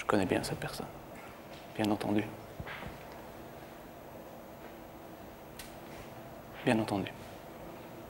connais bien cette personne, bien entendu. Bien entendu.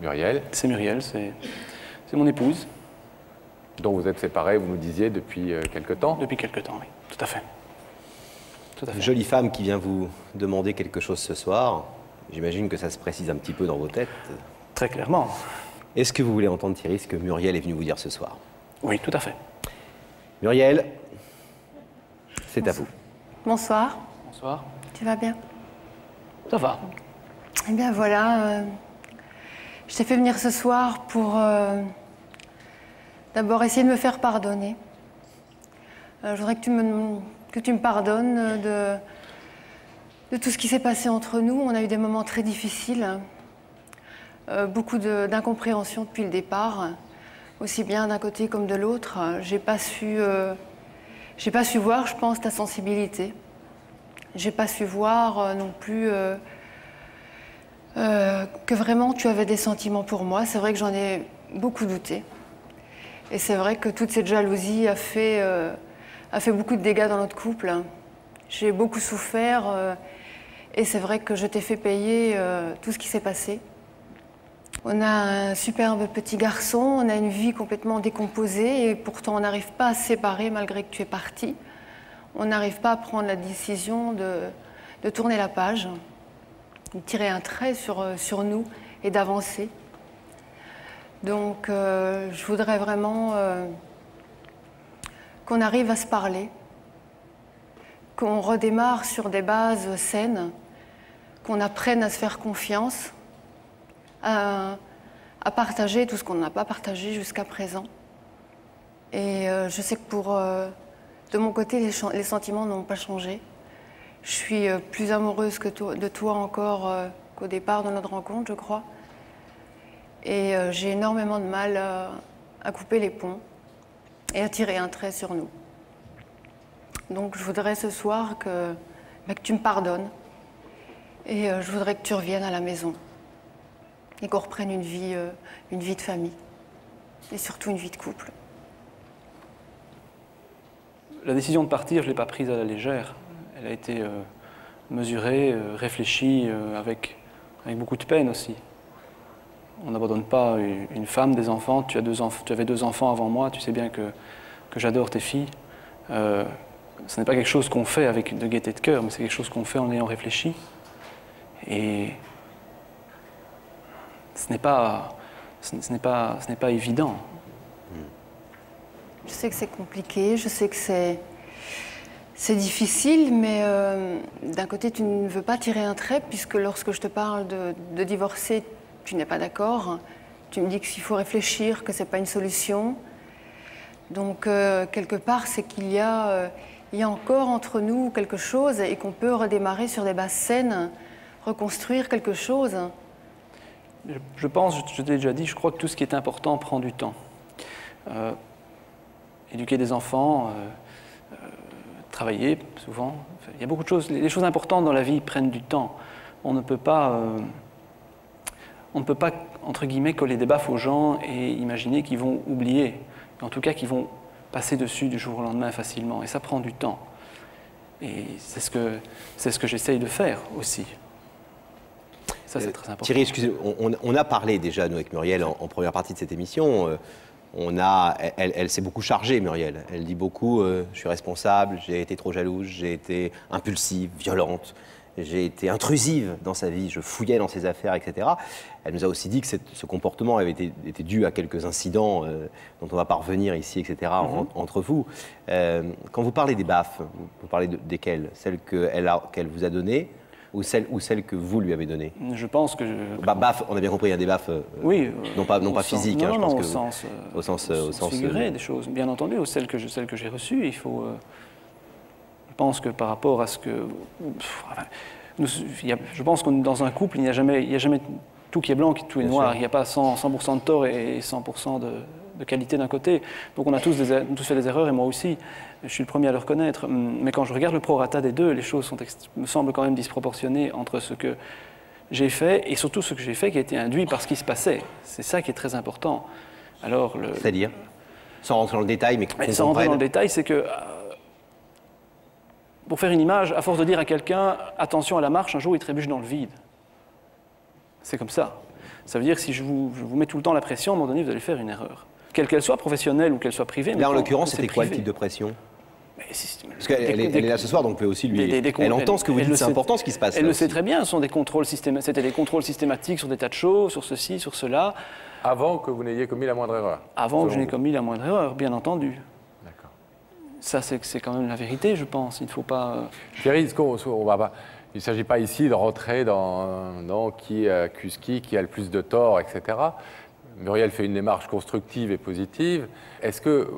Muriel? C'est Muriel, c'est mon épouse. Dont vous êtes séparés, vous nous disiez, depuis quelque temps? Depuis quelque temps, oui, tout à fait. Tout à fait. Une jolie femme qui vient vous demander quelque chose ce soir. J'imagine que ça se précise un petit peu dans vos têtes. Très clairement. Est-ce que vous voulez entendre, Thierry, ce que Muriel est venue vous dire ce soir? Oui, tout à fait. Muriel, c'est à vous. Bonsoir, Bonsoir. tu vas bien? Ça va. Eh bien voilà, je t'ai fait venir ce soir pour d'abord essayer de me faire pardonner. Je voudrais que tu me pardonnes de tout ce qui s'est passé entre nous. On a eu des moments très difficiles, beaucoup d'incompréhension depuis le départ, aussi bien d'un côté comme de l'autre. J'ai pas su voir, je pense, ta sensibilité. J'ai pas su voir non plus que vraiment tu avais des sentiments pour moi. C'est vrai que j'en ai beaucoup douté. Et c'est vrai que toute cette jalousie a fait beaucoup de dégâts dans notre couple. J'ai beaucoup souffert et c'est vrai que je t'ai fait payer tout ce qui s'est passé. On a un superbe petit garçon, on a une vie complètement décomposée et pourtant on n'arrive pas à se séparer malgré que tu es parti. On n'arrive pas à prendre la décision de tourner la page, de tirer un trait sur nous et d'avancer. Donc je voudrais vraiment qu'on arrive à se parler, qu'on redémarre sur des bases saines, qu'on apprenne à se faire confiance, à partager tout ce qu'on n'a pas partagé jusqu'à présent. Et je sais que de mon côté, les sentiments n'ont pas changé. Je suis plus amoureuse de toi encore qu'au départ de notre rencontre, je crois. Et j'ai énormément de mal à couper les ponts et à tirer un trait sur nous. Donc je voudrais ce soir que tu me pardonnes et je voudrais que tu reviennes à la maison et qu'on reprenne une vie de famille et surtout une vie de couple. La décision de partir, je ne l'ai pas prise à la légère. Elle a été mesurée, réfléchie, avec beaucoup de peine aussi. On n'abandonne pas une femme, des enfants. Tu avais 2 enfants avant moi, tu sais bien que j'adore tes filles. Ce n'est pas quelque chose qu'on fait avec de gaieté de cœur, mais c'est quelque chose qu'on fait en ayant réfléchi. Et ce n'est pas évident. Je sais que c'est compliqué, je sais que c'est difficile, mais d'un côté, tu ne veux pas tirer un trait, puisque lorsque je te parle de divorcer, tu n'es pas d'accord. Tu me dis qu'il faut réfléchir, que ce n'est pas une solution. Donc, quelque part, c'est qu'il y a encore entre nous quelque chose et qu'on peut redémarrer sur des bases saines, reconstruire quelque chose. Je pense, je t'ai déjà dit, je crois que tout ce qui est important prend du temps. Éduquer des enfants, travailler, souvent. Il y a beaucoup de choses. Les choses importantes dans la vie prennent du temps. On ne peut pas, entre guillemets, coller des baffes aux gens et imaginer qu'ils vont oublier. En tout cas, qu'ils vont passer dessus du jour au lendemain facilement. Et ça prend du temps. Et c'est ce que j'essaye de faire aussi. Ça, c'est très important. Thierry, excusez, on a parlé déjà, nous, avec Muriel, en première partie de cette émission. Elle s'est beaucoup chargée, Muriel. Elle dit beaucoup, je suis responsable, j'ai été trop jalouse, j'ai été impulsive, violente, j'ai été intrusive dans sa vie, je fouillais dans ses affaires, etc. Elle nous a aussi dit que ce comportement avait été dû à quelques incidents dont on va pas revenir ici, etc., entre vous. Quand vous parlez des baffes, vous parlez desquelles? Celles qu'elle vous a données ou celles que vous lui avez données? Je pense que... Baffes, on a bien compris, il y a des baffes oui, non pas physiques. Non, je non, pense au sens figuré des choses. Bien entendu, celles que j'ai reçues, il faut... je pense que par rapport à ce que... je pense qu'on est dans un couple, il n'y a jamais tout qui est blanc, tout est noir. Il n'y a pas 100% de tort et 100% de qualité d'un côté. Donc on a tous fait des erreurs, et moi aussi. Je suis le premier à le reconnaître. Mais quand je regarde le prorata des deux, les choses me semblent quand même disproportionnées entre ce que j'ai fait et surtout ce que j'ai fait qui a été induit par ce qui se passait. C'est ça qui est très important. Alors, c'est-à-dire, sans rentrer dans le détail, mais sans rentrer dans le détail, c'est que pour faire une image, à force de dire à quelqu'un « attention à la marche, un jour il trébuche dans le vide ». C'est comme ça. Ça veut dire que si je vous mets tout le temps la pression, à un moment donné, vous allez faire une erreur. Quelle qu'elle soit professionnelle ou qu'elle soit privée. Là, en l'occurrence, c'était quoi le type de pression? Parce qu'elle est là ce soir, donc vous pouvez aussi lui... Elle entend ce que vous dites, c'est important ce qui se passe. Elle le sait très bien, c'était des contrôles systématiques sur des tas de choses, sur ceci, sur cela. Avant que vous n'ayez commis la moindre erreur? Avant que je n'ai commis la moindre erreur, bien entendu. D'accord. Ça, c'est quand même la vérité, je pense. Il ne faut pas... Thierry, il ne s'agit pas ici de rentrer dans qui accuse qui a le plus de tort, etc. Muriel fait une démarche constructive et positive. Est-ce que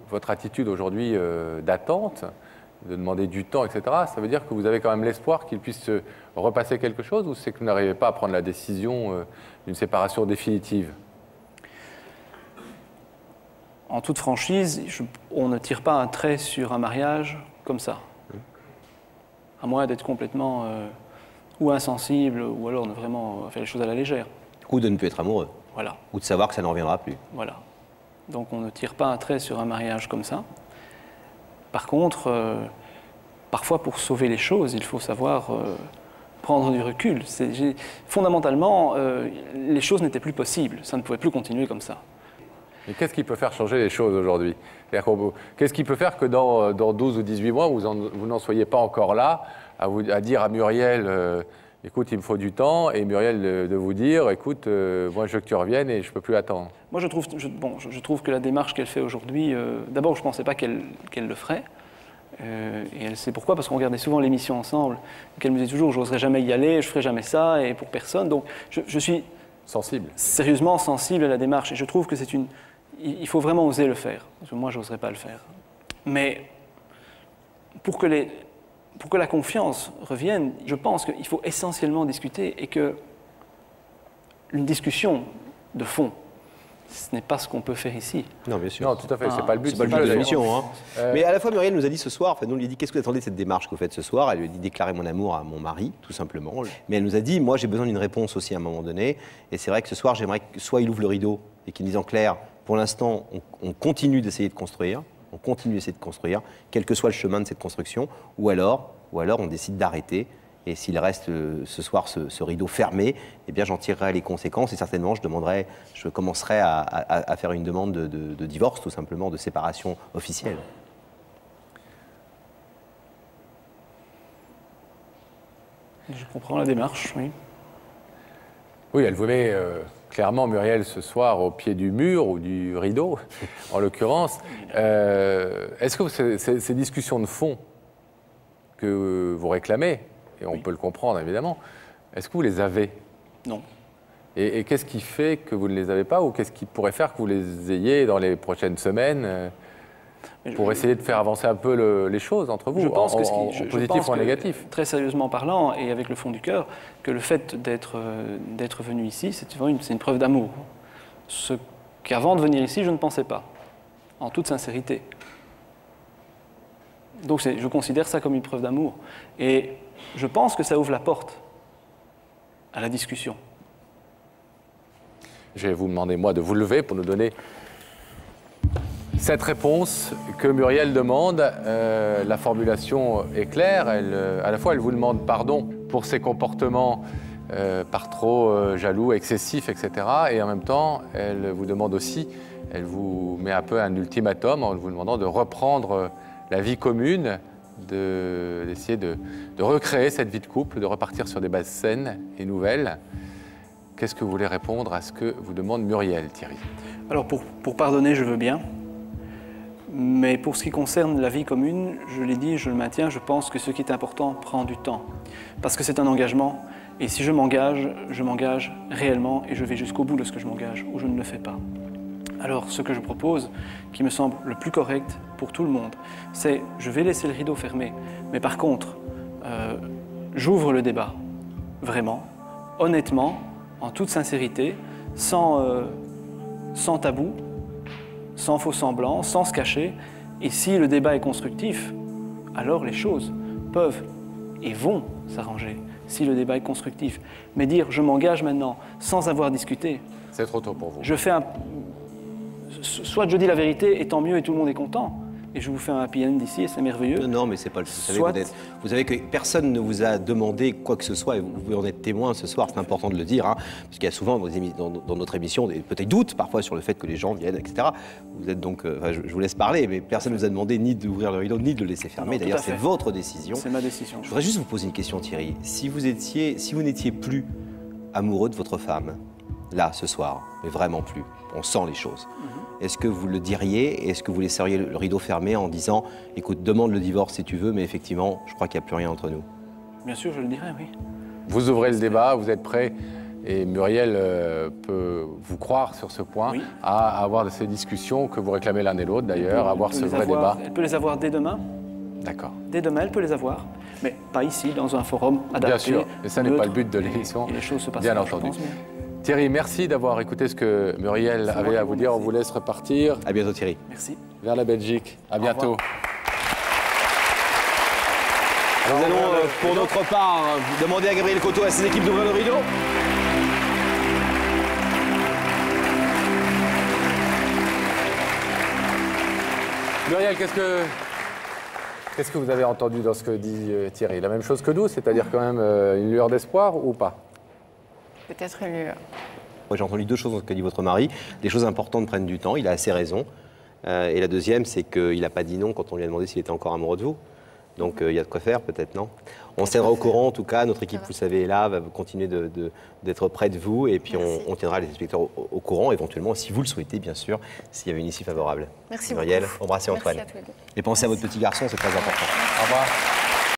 votre attitude aujourd'hui d'attente, de demander du temps, etc., ça veut dire que vous avez quand même l'espoir qu'il puisse se repasser quelque chose, ou c'est que vous n'arrivez pas à prendre la décision d'une séparation définitive? En toute franchise, on ne tire pas un trait sur un mariage comme ça. À moins d'être complètement ou insensible, ou alors de vraiment faire les choses à la légère. Ou de ne plus être amoureux. Voilà. Ou de savoir que ça n'en reviendra plus. Voilà. Donc on ne tire pas un trait sur un mariage comme ça. Par contre, parfois pour sauver les choses, il faut savoir prendre du recul. Fondamentalement, les choses n'étaient plus possibles. Ça ne pouvait plus continuer comme ça. Et qu'est-ce qui peut faire changer les choses aujourd'hui? Qu'est-ce qui peut faire que dans 12 ou 18 mois, vous n'en soyez pas encore là à dire à Muriel écoute, il me faut du temps, et Muriel de vous dire écoute, moi je veux que tu reviennes et je ne peux plus attendre? Moi je trouve que la démarche qu'elle fait aujourd'hui, d'abord je ne pensais pas qu'elle le ferait. Et elle sait pourquoi, parce qu'on regardait souvent l'émission ensemble, qu'elle me disait toujours je n'oserais jamais y aller, je ne ferai jamais ça, et pour personne. Donc je suis sérieusement sensible à la démarche, et je trouve que il faut vraiment oser le faire, parce que moi je n'oserais pas le faire. Mais pour que la confiance revienne, je pense qu'il faut essentiellement discuter, et qu'une discussion de fond, ce n'est pas ce qu'on peut faire ici. Non, bien sûr. Non, tout à fait, c'est pas le but. C'est pas le but de l'émission. Hein. Mais à la fois, Muriel nous a dit ce soir, nous lui a dit qu'est-ce que vous attendez de cette démarche que vous faites ce soir? Elle lui a dit déclarer mon amour à mon mari, tout simplement. Mais elle nous a dit, moi j'ai besoin d'une réponse aussi à un moment donné. Et c'est vrai que ce soir, j'aimerais que soit il ouvre le rideau et qu'il dise en clair, pour l'instant, on continue d'essayer de construire, quel que soit le chemin de cette construction, ou alors on décide d'arrêter. Et s'il reste ce soir ce rideau fermé, eh bien j'en tirerai les conséquences, et certainement je commencerai à faire une demande de divorce, tout simplement, de séparation officielle. Je comprends la démarche, oui. Oui, elle vous met clairement, Muriel, ce soir au pied du mur ou du rideau, en l'occurrence. Est-ce que ces discussions de fond que vous réclamez, et on peut le comprendre évidemment, est-ce que vous les avez? Non. Et qu'est-ce qui fait que vous ne les avez pas, ou qu'est-ce qui pourrait faire que vous les ayez dans les prochaines semaines pour essayer de faire avancer un peu les choses entre vous, je pense en positif ou en négatif? Très sérieusement parlant, et avec le fond du cœur, que le fait d'être venu ici, c'est une preuve d'amour. Ce qu'avant de venir ici, je ne pensais pas, en toute sincérité. Donc je considère ça comme une preuve d'amour. Et je pense que ça ouvre la porte à la discussion. Je vais vous demander, moi, de vous lever pour nous donner cette réponse que Muriel demande. La formulation est claire. À la fois, elle vous demande pardon pour ses comportements par trop jaloux, excessifs, etc. Et en même temps, elle vous demande aussi, elle vous met un peu un ultimatum en vous demandant de reprendre la vie commune, d'essayer de recréer cette vie de couple, de repartir sur des bases saines et nouvelles. Qu'est-ce que vous voulez répondre à ce que vous demande Muriel, Thierry? Alors, pour pardonner, je veux bien. Mais pour ce qui concerne la vie commune, je l'ai dit, je le maintiens, je pense que ce qui est important prend du temps. Parce que c'est un engagement. Et si je m'engage réellement, et je vais jusqu'au bout de ce que je m'engage, ou je ne le fais pas. Alors, ce que je propose, qui me semble le plus correct pour tout le monde, c'est je vais laisser le rideau fermé, mais par contre, j'ouvre le débat, vraiment, honnêtement, en toute sincérité, sans tabou, sans faux semblant, sans se cacher. Et si le débat est constructif, alors les choses peuvent et vont s'arranger, si le débat est constructif. Mais dire je m'engage maintenant sans avoir discuté, c'est trop tôt pour vous. Soit je dis la vérité et tant mieux et tout le monde est content, et je vous fais un happy end ici et c'est merveilleux. Non, non, mais c'est pas le... Soit- Vous savez que personne ne vous a demandé quoi que ce soit, et vous pouvez en être témoin ce soir, c'est important de le dire, hein, parce qu'il y a souvent dans notre émission des peut-être doutes parfois sur le fait que les gens viennent, etc. Vous êtes donc, je vous laisse parler, mais personne ne vous a demandé ni d'ouvrir le rideau, ni de le laisser fermer. Non, tout D'ailleurs, à fait. c'est votre décision. C'est ma décision. Je voudrais juste vous poser une question, Thierry. Si vous n'étiez plus amoureux de votre femme, là, ce soir, mais vraiment plus, on sent les choses, est-ce que vous le diriez? Est-ce que vous laisseriez le rideau fermé en disant, écoute, demande le divorce si tu veux, mais effectivement, je crois qu'il n'y a plus rien entre nous? Bien sûr, je le dirais, oui. Vous ouvrez le débat, vous êtes prêts, et Muriel peut vous croire sur ce point, Oui. à avoir ces discussions que vous réclamez l'un et l'autre d'ailleurs, avoir Elle peut ce les vrai avoir- débat. Elle peut les avoir dès demain. D'accord. Dès demain, elle peut les avoir. Mais pas ici, dans un forum adapté. Bien sûr, et ça n'est pas neutre, le but de l'émission, et les choses se passent bien bien, je entendu. pense, mais- Thierry, merci d'avoir écouté ce que Muriel C'est moi avait qui à vous vous dire. On remercie. vous laisse repartir À bientôt, Thierry. Merci. vers la Belgique. À bientôt. Nous allons, pour notre part, demander à Gabriel Coteau et à ses équipes d'ouvrir le rideau. Muriel, qu'est-ce que vous avez entendu dans ce que dit Thierry? La même chose que nous, c'est-à-dire quand même une lueur d'espoir ou pas? Peut-être une lueur. Moi, j'ai entendu deux choses dans ce qu'a dit votre mari. Les choses importantes prennent du temps, il a assez raison. Et la deuxième, c'est qu'il n'a pas dit non quand on lui a demandé s'il était encore amoureux de vous. Donc il y a de quoi faire, peut-être, non? On se tiendra au courant, en tout cas. Notre équipe, vous le savez, est là, va continuer d'être près de vous. Et puis on tiendra les inspecteurs au courant, éventuellement, si vous le souhaitez, bien sûr, s'il y avait une issue favorable. Merci Muriel, beaucoup. embrassez Antoine. Merci à tous les deux. Et pensez à votre petit garçon, c'est très important. Au revoir.